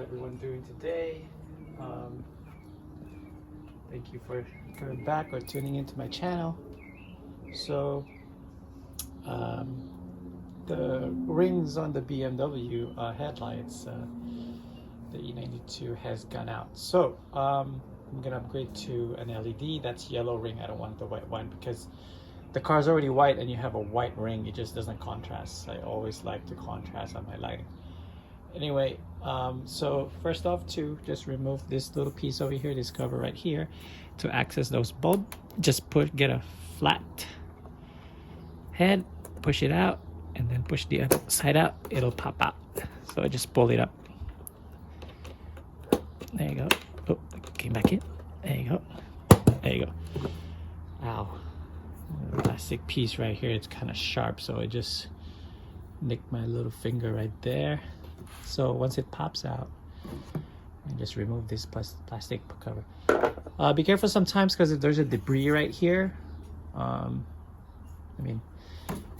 everyone doing today? Thank you for coming back or tuning into my channel. So the rings on the BMW headlights, the E92 has gone out. So I'm gonna upgrade to an LED. That's yellow ring. I don't want the white one because the car's already white and you have a white ring. It just doesn't contrast. I always like to contrast on my lighting. Anyway, so first off, to just remove this little piece over here, this cover right here, to access those bulbs, just get a flat head, push it out, and then push the other side out. It'll pop out. So I just pull it up. There you go. Oh, came back in. There you go. There you go. Ow. Plastic piece right here. It's kind of sharp, so I just nicked my little finger right there. So once it pops out, I just remove this plastic cover. Be careful sometimes because there's a debris right here. I mean,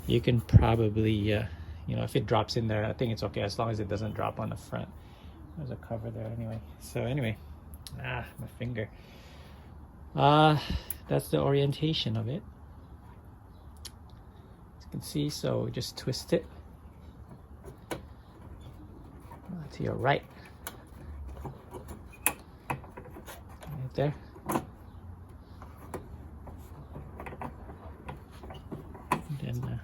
you can probably, you know, if it drops in there, I think it's okay as long as it doesn't drop on the front. There's a cover there anyway. So anyway, my finger. That's the orientation of it. As you can see, so just twist it to your right. Right there. And then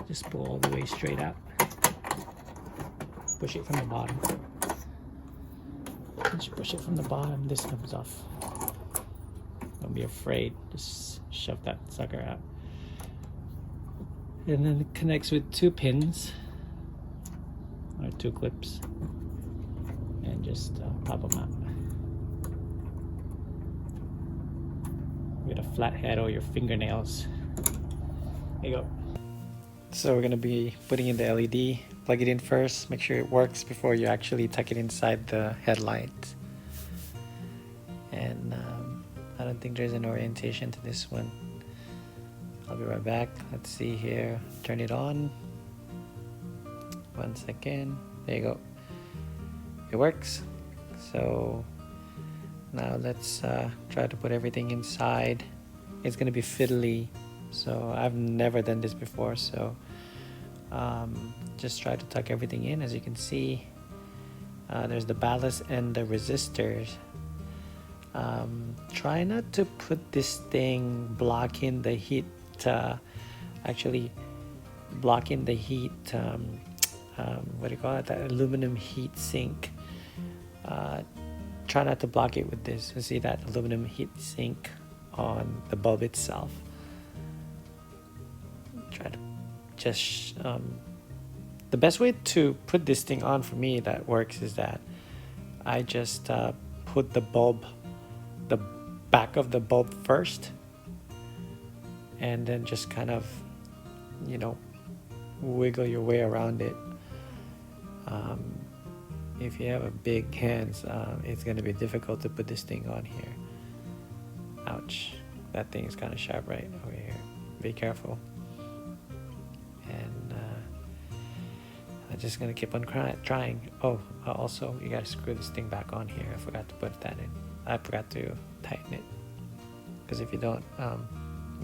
just pull all the way straight out. Push it from the bottom. Once you push it from the bottom, this comes off. Don't be afraid. Just shove that sucker out. And then it connects with 2 pins. Or 2 clips, and just pop them out with a flat head or your fingernails. There you go. So we're gonna be putting in the LED. Plug it in first, make sure it works before you actually tuck it inside the headlight. And I don't think there's an orientation to this one. I'll be right back. Let's see here. Turn it on. 1 second. There you go. It works. So now let's try to put everything inside. It's gonna be fiddly, so I've never done this before, so just try to tuck everything in. As you can see, there's the ballast and the resistors. Try not to put this thing blocking the heat, actually blocking the heat, what do you call it, that aluminum heat sink. Try not to block it with this. You see that aluminum heat sink on the bulb itself. Try to just the best way to put this thing on for me that works is that I just put the back of the bulb first, and then just kind of, you know, wiggle your way around it. If you have a big hands, it's going to be difficult to put this thing on here. Ouch, that thing is kind of sharp right over here. Be careful. And I'm just going to keep on trying. Oh, also you got to screw this thing back on here. I forgot to put that in. I forgot to tighten it, because if you don't,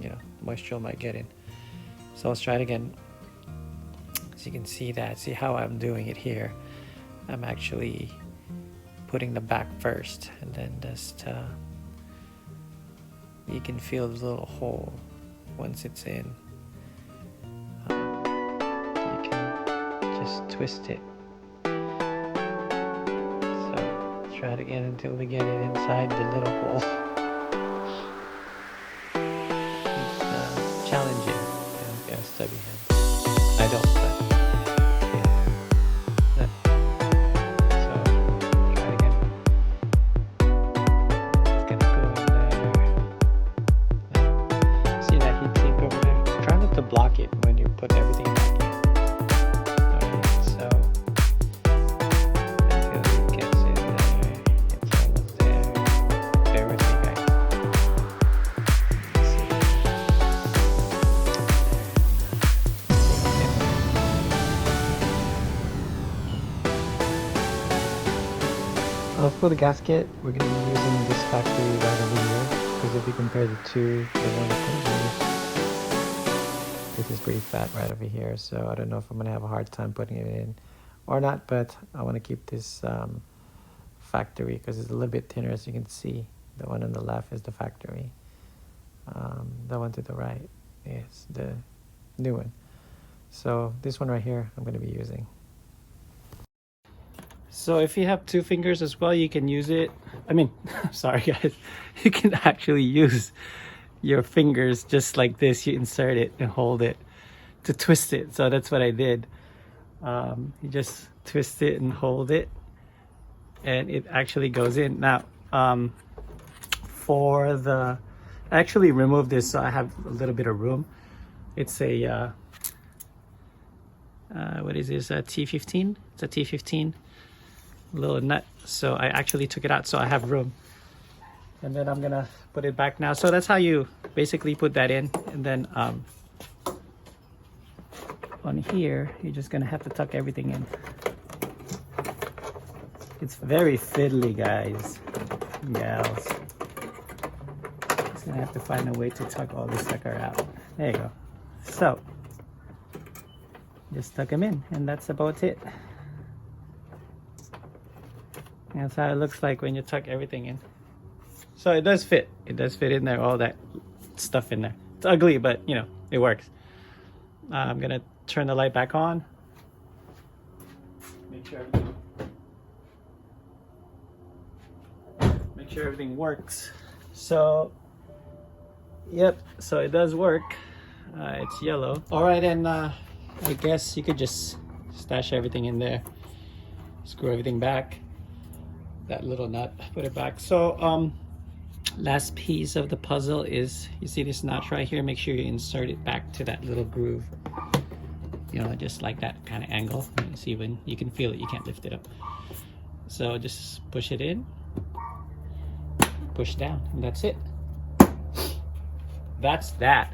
you know, moisture might get in. So let's try it again. So you can see that. See how I'm doing it here. I'm actually putting the back first, and then just you can feel the little hole once it's in. You can just twist it. So try it again until we get it inside the little hole. It's challenging. You got a stubby hand. I don't, but block it when you put everything back in. Alright, so until it gets in there, it's almost there. Bear with me, guys. Let's see. For the gasket, we're going to be using this factory right over here, because if you compare the two, they're one of the this is pretty fat right over here, so I don't know if I'm going to have a hard time putting it in or not, but I want to keep this factory because it's a little bit thinner, as you can see. The one on the left is the factory. The one to the right is the new one. So this one right here I'm going to be using. So if you have two fingers as well, you can use it. I mean, sorry guys, you can actually use your fingers just like this. You insert it and hold it to twist it. So that's what I did. You just twist it and hold it, and it actually goes in. Now, for the, I actually removed this so I have a little bit of room. It's a, what is this, a T15? It's a T15 little nut. So I actually took it out so I have room. And then I'm gonna put it back now. So that's how you basically put that in. And then on here, you're just gonna have to tuck everything in. It's very fiddly, guys, gals. Just gonna have to find a way to tuck all this sucker out. There you go. So just tuck them in, and that's about it. That's how it looks like when you tuck everything in. So it does fit. It does fit in there, all that stuff in there. It's ugly, but you know, it works. I'm gonna turn the light back on. Make sure everything works. So, yep, so it does work. It's yellow. All right, and I guess you could just stash everything in there. Screw everything back. That little nut, put it back. So, last piece of the puzzle is, you see this notch right here? Make sure you insert it back to that little groove. You know, just like that kind of angle. You see, when you can feel it, you can't lift it up. So just push it in, push down, and that's it. That's that.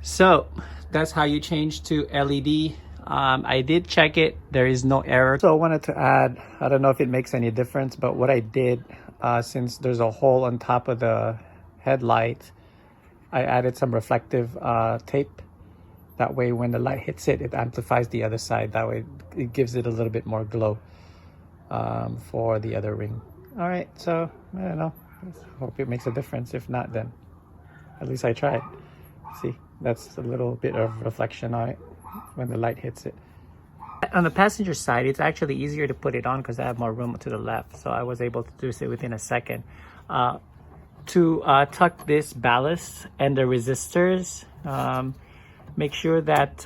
So that's how you change to LED. I did check it, there is no error. So I wanted to add, I don't know if it makes any difference, but what I did, since there's a hole on top of the headlight, I added some reflective tape. That way when the light hits it, it amplifies the other side. That way it gives it a little bit more glow for the other ring. All right, so I don't know, hope it makes a difference. If not, then at least I tried. See, that's a little bit of reflection on it when the light hits it. On the passenger side, it's actually easier to put it on because I have more room to the left, so I was able to do it within a second. To tuck this ballast and the resistors, make sure that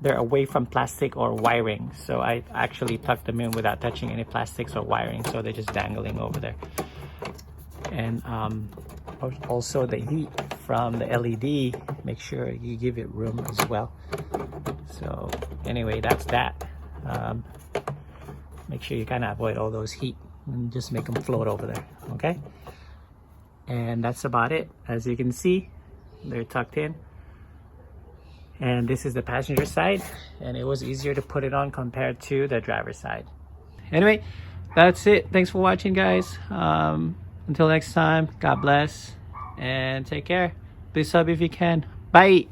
they're away from plastic or wiring. So I actually tucked them in without touching any plastics or wiring, so they're just dangling over there. And also the heat from the LED, make sure you give it room as well. So anyway, that's that. Make sure you kind of avoid all those heat and just make them float over there, okay? And that's about it. As you can see, they're tucked in. And this is the passenger side, and it was easier to put it on compared to the driver's side. Anyway, that's it. Thanks for watching, guys. Until next time, God bless and take care. Please sub if you can. Bye.